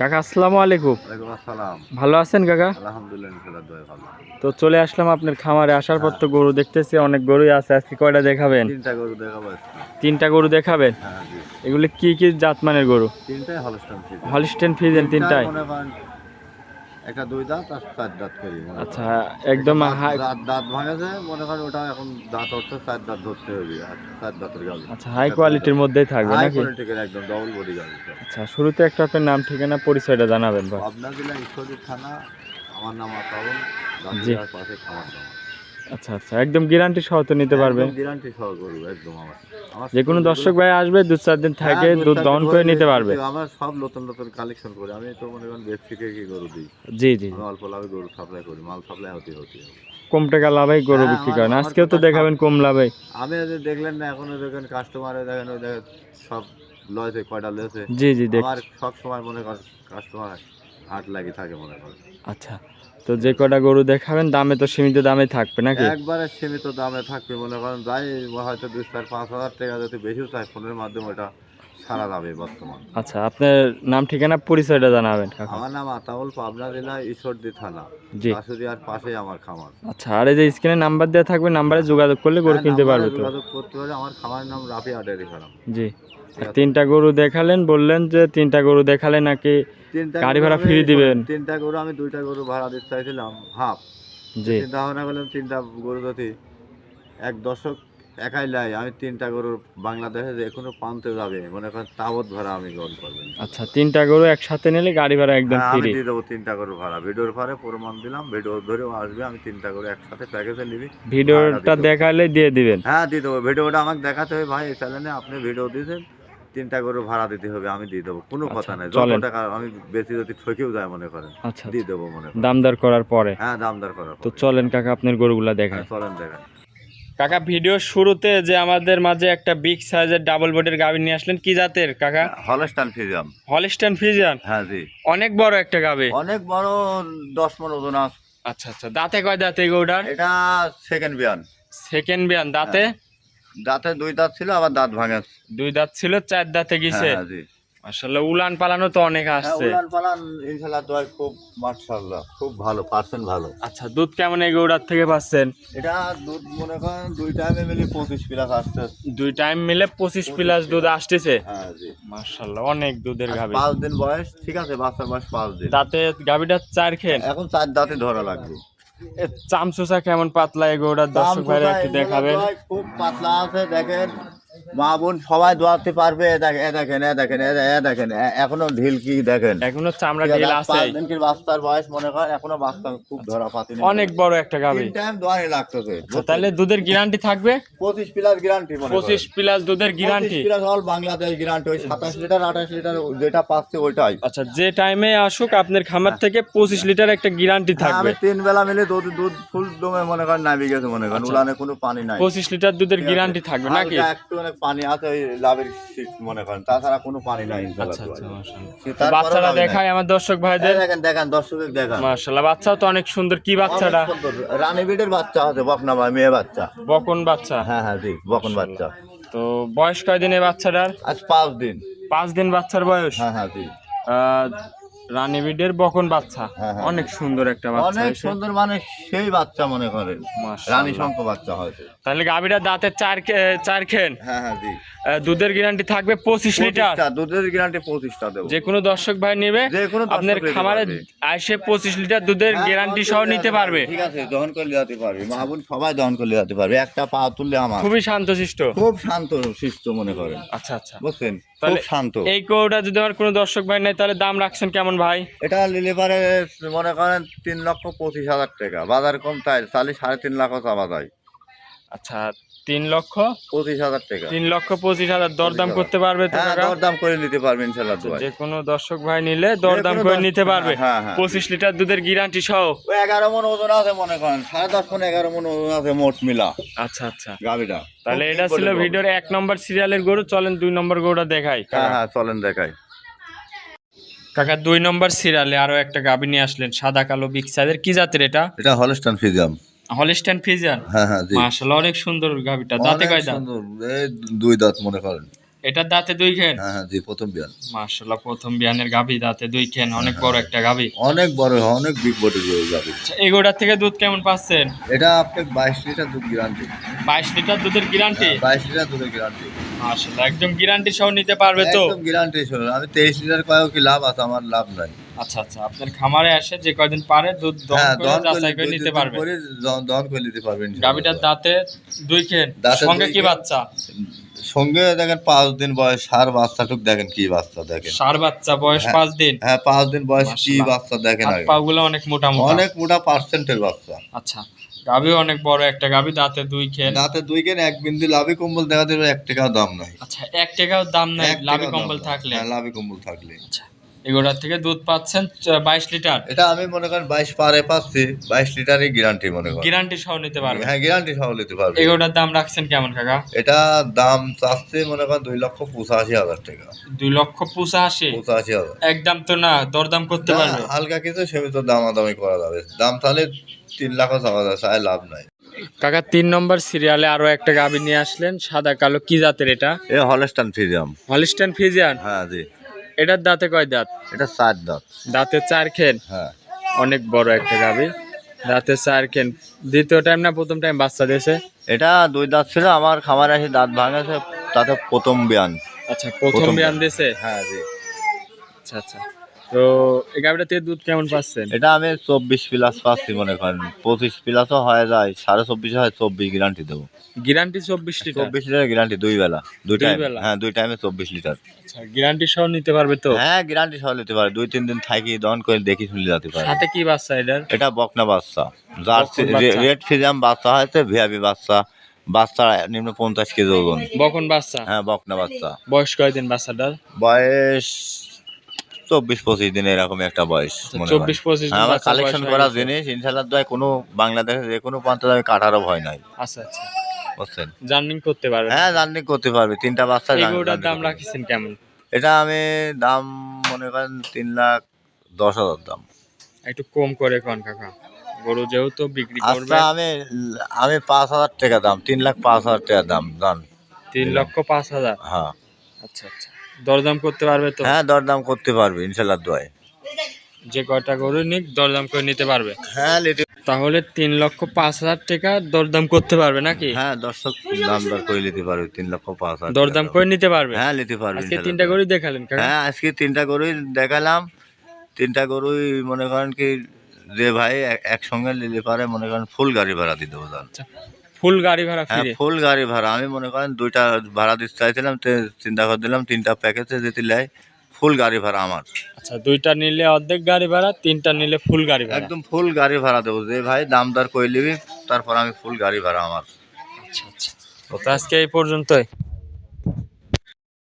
কাকা আসসালামু আলাইকুম। ওয়ালাইকুম আসসালাম। ভালো আছেন কাকা? আলহামদুলিল্লাহ ইনশাআল্লাহ দোয়া ভালো। তো চলে আসলাম আপনার খামারে, আসার পর হ্যাঁ, তো গরু দেখতেছি অনেক গরুই আছে, আজকে কয়টা দেখাবেন? ৩টা গরু দেখাবো আজকে। 3টা গরু দেখাবেন? হ্যাঁ, জি। এগুলি কি কি জাতমানের গরু? ৩টাই হলস্টাইন ফ্রিজিয়ান। হলিস্টেন ফ্রিজিয়ান ৩টাই 3টাই? মনে করেন একটা ২ দাঁত আর ৪ দাঁত করি মনে আচ্ছা, করেন। একটা একদম দাঁত হাই। দাঁত দাঁত ভাঙেছে মনে করেন, ওটা এখন দাঁত হচ্ছে ৪ দাঁত ধরতে হবে আর ৪ দাঁতের গাভী। আচ্ছা, হাই এটা ২ দাঁত। কোয়ালিটির মধ্যেই থাকবে হাই নাকি? কোয়ালিটির একদম ডবল বডি গাভী। আচ্ছা, শুরুতে একটা আপনার নাম ঠিকানা পরিচয়টা জানাবেন ভাই। পাবনা জেলা ঈশ্বরদী থানা। আমার নাম আতাউল। জি। গাজীপুরের পাশে খামার দাম। আচ্ছা আচ্ছা, একদম গ্যারান্টি সহ তো নিতে পারবে? একদম গ্যারান্টি সহ গরু একদম আমার। আমার যে কোনো দর্শক ভাই আসবে 2-4 দিন হ্যাঁ, থাকে দুধ দহন করে নিতে পারবে। আমার সব নতুন নতুন কালেকশন করি। আমি তো মনে করেন ব্যবসা থেকে গরু দিই। জি জি আমি জি। অল্প লাভে গরু সাপ্লাই করি, মাল সাপ্লাই হতে হতে। কম টাকা লাভে গরু হ্যাঁ, বিক্রি আমার করেন, আমার আজকেও তো কথা দেখাবেন কম লাভে। আমি এই যে দেখলেন না, এখনো দেখেন কাস্টমারে দেখেন ওই দেখেন সব লয়েছে, কয়টা লয়েছে। জি জি আমার দেখছি। সব সময় মনে করেন কাস্টমার হাট লাগি থাকে মনে করেন। আচ্ছা, তো যে কটা গরু দেখাবেন দামে তো সীমিত দামে থাকবে নাকি? একবারে সীমিত দামে থাকবে মনে করেন, যাই হয়তো ২-৪-৫ হাজার টাকা যদি বেশিও চাই ফোনের মাধ্যমে ওটা সারা যাবে বর্তমান। আচ্ছা, আপনার নাম ঠিকানা পরিচয়টা জানাবেন কাকা। আমার নাম আতাউল, পাবনা জেলা ঈশ্বরদী থানা। জি। বাসুরিয়ার পাশেই আমার খামার। আচ্ছা, আর এই যে স্ক্রিনে নাম্বার দেওয়া থাকবে, নাম্বারে যোগাযোগ করলে গরু হ্যাঁ, কিনতে নাম্বারে পারবে তো? যোগাযোগ করতে পারে। আমার খামারের নাম রাফিয়া ডেয়ারি ফার্ম। জি। ঠিক আর আছে? 3টা গরু দেখালেন, বললেন যে 3টা গরু দেখালে নাকি ৩টা গাড়ি গরু ভাড়া আমি ফ্রি দিবেন? ৩টা গরু আমি ২টা গরু ভাড়া দিতে চাইছিলাম হাফ। তো জি। চিন্তা ভাবনা করলাম ৩টা গরু যদি এক দর্শক একাই লাই, আমি 3টা গরু বাংলাদেশে যে কোনো প্রান্তে যাবে মনে করেন তাবৎ ভাড়া আমি গ্রহণ করবো আচ্ছা, ইনশাআল্লাহ। 3টা গরু একসাথে নিলে গাড়ি ভাড়া একদম হ্যাঁ, আমি ফ্রি? দিয়ে দেবো 3টা গরু ভাড়া। ভিডিওর পরে প্রমাণ দিলাম, ভিডিও ধরেও আসবে, আমি 3টা গরু একসাথে প্যাকেজে নিবি, ভাড়াটা ভিডিওটা দিয়ে দেবো। দেখালে দিয়ে দিবেন? হ্যাঁ, দিয়ে দেবো। ভিডিওটা আমাকে দেখাতে হবে ভাই, এই চ্যানেলে আপনি ভিডিও দিয়েছেন, 3টা গরু ভাড়া দিতে হবে, আমি দিয়ে দেবো। কোনো আচ্ছা কথা নাই। যত চলেন। টাকা আমি বেশি যদি ঠকেও যায় মনে করেন, আচ্ছা দিয়ে আচ্ছা, দেবো মনে করেন। দাম দর করার পরে? হ্যাঁ, দামদার করার তো পরে চলেন ইনশাআল্লাহ। কাকা আপনার গরুগুলা হ্যাঁ, দেখাই। চলেন দেখেন। কাকা, ভিডিওর শুরুতে যে আমাদের মাঝে একটা বিগ সাইজের ডাবল বডির গাভী নিয়ে আসলেন, কি জাতের কাকা? Holstein Friesian. Holstein Friesian? হ্যাঁ, জি। অনেক বড় একটা গাভী। অনেক বড়, 10 মণ ওজন আছে। আচ্ছা আচ্ছা, দাঁতে কয় দাঁত এই গরুটার? এটা সেকেন্ড বিয়ান। সেকেন্ড বিয়ান? দাঁতে? হ্যাঁ, দাঁতে 2 দাঁত ছিল, আবার দাঁত ভাঙে। 2 দাঁত ছিল, 4 দাঁতে হ্যাঁ, গেছে। হ্যাঁ, জি। মাশাআল্লাহ, উলান পালানো তো অনেক হ্যাঁ, আসছে। উলান পালান ইনশাআল্লাহ দোয়ায় খুব মাশাআল্লাহ খুব ভালো, পার্সেন্ট ভালো। আচ্ছা, দুধ কেমন এই গরুটার থেকে পাচ্ছেন? এটা দুধ মনে করেন 2 টাইমে মিলে 25 প্লাস আসছে। 2 টাইম মিলে 25 প্লাস দুধ আসতেছে? হ্যাঁ, জি। মাশাআল্লাহ, অনেক দুধের গাভী। 5 দিন বয়স, ঠিক আছে, বাচ্চার বয়স 5 দিন। দাঁতে গাভীটার 4 খেন? এখন 4 দাঁতে ধরা লাগবে। এ চামচুসা কেমন পাতলা এই গরুটার, দর্শক ভাইরা একটু দেখাবেন? খুব পাতলা আছে দেখেন, মা বোন সবাই দোয়াতে পারবে। এ দেখেন, এখনো ঢিল কি দেখেন। এখনো চামড়া ঢিল আছে? 5 দিন কি বাচ্চার বয়স মনে করেন, এখনো বাচ্চা খুব ধরা পাতি নেই। অনেক বড় একটা গাভী। 3 টাইম দোয়ানি লাগতেছে। আচ্ছা, তাহলে দুধের গ্যারান্টি থাকবে? 25 প্লাস গ্যারান্টি মনে করেন। 25 প্লাস দুধের guarantee? 25 plus all Bangladesh guarantee. ওই 27 লিটার 28 লিটার যেটা পাচ্ছে ওইটাই। আচ্ছা, যে টাইমে আসুক আপনার খামার থেকে 25 লিটার একটা গ্যারান্টি হ্যাঁ, থাকবে? আমি 3 বেলা মিলে দুধ ফুল দমে মনে করেন নামে গেছে মনে করেন, আচ্ছা। উলানে কোনো পানি নাই। 25 লিটার দুধের ঠিক আছে? গ্যারান্টি থাকবে নাকি? হালকা একটু অনেক পানি আছে ওই লাভের শীত মনে করেন, তাছাড়া কোনো পানি নাই আচ্ছা ইনশাআল্লাহ। আচ্ছা, মাশাআল্লাহ। তারপরেও বাচ্চাটা লাভ নাই। দেখায় আমার দর্শক ভাইদের। দেখেন দর্শকের দেখান। মাশাআল্লাহ, বাচ্চাও তো অনেক সুন্দর। কি বাচ্চাটা? অনেক সুন্দর। রানী বিটের বাচ্চা আছে, বকনা ভাই, মেয়ে বাচ্চা। বকন বাচ্চা? হ্যাঁ, হ্যাঁ, জি, বকন বাচ্চা। তো বয়স কয় দিন এই বাচ্চাটার? আজ 5 দিন। 5 দিন বাচ্চার বয়স? হ্যাঁ, হ্যাঁ, জি। রানী বিডের বকন বাচ্চা। হ্যাঁ, হ্যাঁ। অনেক সুন্দর একটা বাচ্চা অনেক হয়েছে। সুন্দর, মানে সেই বাচ্চা মনে করেন, মাশাআল্লাহ। রানী শঙ্খ বাচ্চা হয়েছে। তাহলে গাভীটা দাঁতের 4 খেন? হ্যাঁ, হ্যাঁ, জি। দুধের গ্যারান্টি থাকবে 25 লিটার? 25টা দুধের গ্যারান্টি 25টা দেবো। যে কোনো দর্শক ভাই নেবে যে কোনো দর্শক আপনার নিতে খামারে পারবে। আইসে 25 লিটার দুধের হ্যাঁ, গ্যারান্টি দহন সহ করে নিতে পারবে? ঠিক আছে, দহন করে যেতে পারবে। মা বোন সবাই দহন করে যেতে পারবে, একটা পা তুললে আমার। খুবই শান্তশিষ্ট? খুব শান্ত শিষ্ট মনে করেন, আচ্ছা আচ্ছা। বুঝছেন, খুব তাহলে শান্ত। এই গরুটা যদি আমার কোনো দর্শক ভাই নেয় তাহলে দাম রাখছেন কেমন ভাই? এটা নিলে পারে মনে করেন 3,25,000 টাকা। বাজার কম তাই, 3.5 লাখ চাওয়া যায়। আচ্ছা, 25,000 টাকা। 3,25,000 দরদাম করতে পারবে তো হ্যাঁ, কাকা? দরদাম করে নিতে পারবে ইনশাআল্লাহ দোয়ায়। যে কোনো দর্শক ভাই নিলে দরদাম করে নিতে পারবে? হ্যাঁ, হ্যাঁ। 25 লিটার দুধের গ্যারান্টি সহ? ওই 11 মণ ওজন আছে মনে করেন, 10.5 মণ 11 মণ ওজন আছে মোট মিলা আচ্ছা আচ্ছা। গাভিটা। তাহলে এটা ছিল ভিডিওর 1 নম্বর সিরিয়ালের গরু। চলেন 2 নম্বর গরুটা দেখাই। হ্যাঁ, হ্যাঁ, চলেন দেখাই। কাকা, 2 নম্বর সিরিয়ালে আরো একটা গাভী নিয়ে আসলেন, সাদা কালো বিগ সাইজের। কি জাতের এটা? এটা হলস্টাইন ফ্রিজিয়ান। Holstein Friesian? হ্যাঁ, হ্যাঁ, জি। মাশাআল্লাহ, অনেক সুন্দর গাভীটা। দাঁতে অনেক কয় দাঁত? সুন্দর। এই 2 দাঁত মনে করেন। এটার দাঁতে দুই খেন? হ্যাঁ হ্যাঁ জি, প্রথম বিয়ান। মাশাআল্লাহ, প্রথম বিয়ানের গাভী, দাঁতে দুই খেন, অনেক বড় একটা গাভী। অনেক বড়, অনেক বিগ বডি যাবে। আচ্ছা, এগোটার থেকে দুধ কেমন পাচ্ছেন? এটা আপনি 22 লিটার দুধ গ্যারান্টি। 22 লিটার দুধের গ্যারান্টি? 22 লিটার দুধের গ্যারান্টি। মাশাআল্লাহ, একদম গ্যারান্টি সহ নিতে পারবে তো? একদম গ্যারান্টি সহ। আমি 23 লিটার কয়েও কি লাভ আছে? আমার লাভ নাই। আচ্ছা আচ্ছা, আপনার খামারে আসে যে কয়দিন পারে দুধ দহন হ্যাঁ, করে যাচাই করে নিতে পারবে। দহন করে নিতে পারবেন। গাভীটার দাঁতে দুই খেন, সঙ্গে কি বাচ্চা? সঙ্গে দেখেন 5 দিন বয়স ষাঁড় বাচ্চাটুক, দেখেন কি বাচ্চা দেখেন। ষাঁড় বাচ্চা, বয়স 5 দিন? হ্যাঁ 5 দিন বয়স, কি মাশাআল্লাহ। বাচ্চা দেখেন। হাত পাগুলো অনেক মোটা মোটা, অনেক মোটা পার্সেন্টের বাচ্চা। আচ্ছা, গাভী অনেক বড় একটা গাভী, দাঁতে দুই খেন। দাঁতে দুই খেন, এক বিন্দু লাভি কম্বল দেখা দেবে, 1 টাকাও দাম নাই। আচ্ছা, 1 টাকাও দাম নাই 1 লাভি টাকাও কম্বল দাম নাই। থাকলে? হ্যাঁ, লাভি কম্বল থাকলে। আচ্ছা, এগুলোর থেকে দুধ পাচ্ছেন 22 লিটার? এটা আমি মনে করেন 22 পারে পাচ্ছি, 22 লিটারই গ্যারান্টি মনে করেন। গ্যারান্টি সহ নিতে পারবে? হ্যাঁ, গ্যারান্টি সহ নিতে পারবে। এগুলোর দাম রাখছেন কেমন কাকা? এটা দাম চাচ্ছে মনে করেন 2,85,000 টাকা। 2,85,000? 85,000। একদম তো না, দরদাম করতে না, পারবে? হালকা কিছু সীমিত দামাদামি করা যাবে। দাম তাহলে 3 লাখও চাওয়া যায়, চাই লাভ নাই। কাকা 3 নম্বর সিরিয়ালে আরো একটা গাভী নিয়ে আসলেন, সাদা কালো, কি জাতের এটা? এ হলস্টাইন ফ্রিজিয়াম। Holstein Friesian? হ্যাঁ জি। এটার দাঁতে কয় দাঁত? এটা 4 দাঁত। দাঁতে 4 খেন? হ্যাঁ। অনেক বড় একটা গাভী, দাঁতে 4 খেন। দ্বিতীয় টাইম না প্রথম টাইম বাচ্চা দিয়েছে? এটা 2 দাঁত ছিল, আমার খামারে এসে দাঁত ভাঙেছে, তাতে প্রথম বিয়ান। আচ্ছা, প্রথম বিয়ান দিয়েছে? হ্যাঁ জি। আচ্ছা আচ্ছা, তো এই গাভীটা থেকে দুধ কেমন পাচ্ছেন? এটা আমি 24 প্লাস পাচ্ছি মনে করেন, 25 প্লাসও হয়ে যায়, 24.5 হয়, 24 গ্যারান্টি দেবো। Guarantee 24 litre? 24 লিটার গ্যারান্টি, 2 বেলা, 2 টাইম। বেলা? হ্যাঁ 2 টাইমে 24 লিটার। আচ্ছা, গ্যারান্টি সহ নিতে পারবে তো? হ্যাঁ, গ্যারান্টি সহ নিতে পারে, 2-3 দিন থাকি দহন করে দেখি শুনে যেতে পারে। সাথে কি বাচ্চা এটার? এটা বকনা বাচ্চা, জার্সি বকন বাচ্চা? রেড ফ্রিজিয়াম বাচ্চা হয়েছে, ভিআইপি বাচ্চা। বাচ্চা নিম্ন 50 কেজি ওজন। বকন বাচ্চা? হ্যাঁ, বকনা বাচ্চা। বয়স কয়দিন বাচ্চাটার? বয়স 24-25 দিন, এরকম একটা বয়স মনে হয়। 24-25 দিন আমার বাচ্চা বয়স কালেকশন হয়ে করা গেছে। জিনিস ইনশাআল্লাহ দয়, কোনো বাংলাদেশের যে কোনো প্রান্তে যাবে কাটারও ভয় নাই, আচ্ছা আচ্ছা, বুঝছেন? জার্নিং করতে পারবে? হ্যাঁ, জার্নি করতে পারবে, 3টা বাচ্চা এগুলোর দাম রাখিছেন কেমন? এটা আমি দাম মনে করেন 3,10,000 দাম। একটু কম করে কোন কাকা, গরু যেহেতু বিক্রি করবে। আচ্ছা, আমি 5,000 টাকা দাম, 3,05,000 টাকা দাম দাম। 3,05,000? হ্যাঁ। আচ্ছা আচ্ছা, দরদাম করতে পারবে তো? হ্যাঁ, দরদাম করতে পারবে ইনশাআল্লাহ দয়। যে কয়টা গরু নিক দরদাম করে নিতে পারবে? হ্যাঁ তাহলে 3,05,000 টাকা দরদাম করতে পারবে নাকি? হ্যাঁ, দর্শক দাম দর করে নিতে পারবে, 3,05,000 দরদাম করে নিতে পারবে? হ্যাঁ, নিতে পারবে আজকে ইনশাআল্লাহ। 3টা গরু দেখালেন কাকা? হ্যাঁ, আজকে 3টা গরুই দেখালাম। 3টা গরুই মনে করেন কি, যে ভাই একসঙ্গে নিলে পারে মনে করেন ফুল গাড়ি ভাড়া দিতে হবে। আচ্ছা, ফুল গাড়ি ভাড়া হ্যাঁ, ফ্রি? ফুল গাড়ি ভাড়া। আমি মনে করেন 2টা ভাড়া দিতে চাইছিলাম, তো চিন্তা করে দিলাম 3টা প্যাকেজে যদি লেয়, ফুল গাড়ি ভাড়া আমার। আচ্ছা, 2টা নিলে অর্ধেক গাড়ি ভাড়া, 3টা নিলে ফুল গাড়ি ভাড়া? একদম ফুল গাড়ি ভাড়া দেবো, যে ভাই দাম দর করে নিবি, তারপর আমি ফুল গাড়ি ভাড়া আমার। আচ্ছা আচ্ছা, তো আজকে এই পর্যন্তই।